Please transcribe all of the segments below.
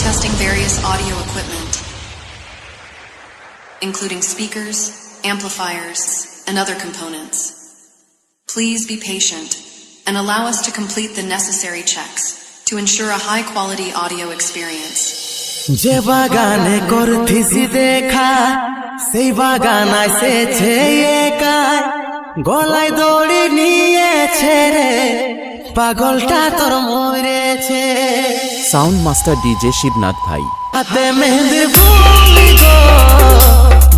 testing various audio equipment, including speakers, amplifiers, and other components. Please be patient and allow us to complete the necessary checks to ensure a high-quality audio experience. যে বাগানে করতেছি দেখা সেই বাগান এসেছে একাই, গলায় দড়ি নিয়েছে রে পাগলটা তোর মরেছে। সাউন্ড মাস্টার ডিজে শিবনাথ ভাই। হাতে মেহেন্দির ফুলি গো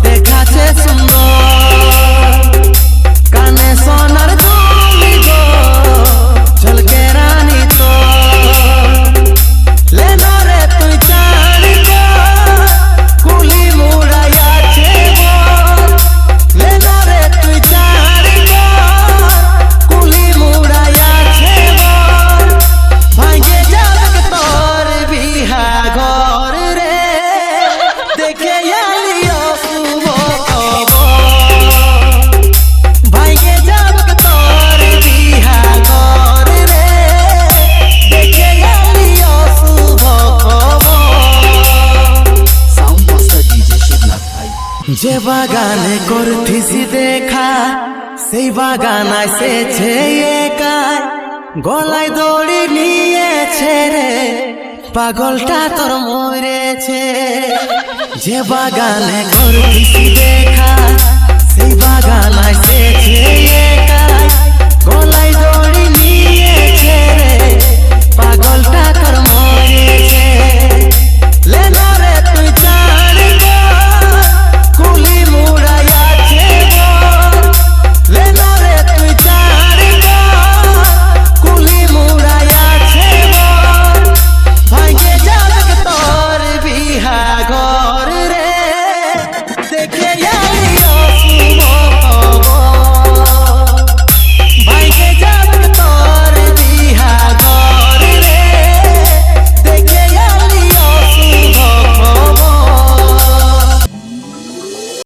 দেখাচ্ছে সুন্দর, কানে সোনার দুলি গো ঝলকে রানী তো লেনো রে তুই চাঁদি গো কুলি মুড়াইয়াছে বল, লেনো রে তুই চাঁদি গো কুলি মুড়াইয়াছে বল, ভাঙে যাবে তোর বিহা ঘর রে দেখে আলিও শুভ খবর, ভাঙে যাবে তোর বিহা ঘর রে দেখে আলিও শুভ খবর। সাউন্ড মাস্টার ডিজে শিবনাথ ভাই। যে বাগানে করতেছি দেখা সেই বাগান এসেছে একাই, গলায় দড়ি নিয়েছে রে পাগলটা তোর মরেছে। যে বাগানে করতেছি দেখা সেই বাগান এসেছে একাই, গলায় দড়ি নিয়েছে রে পাগলটা তোর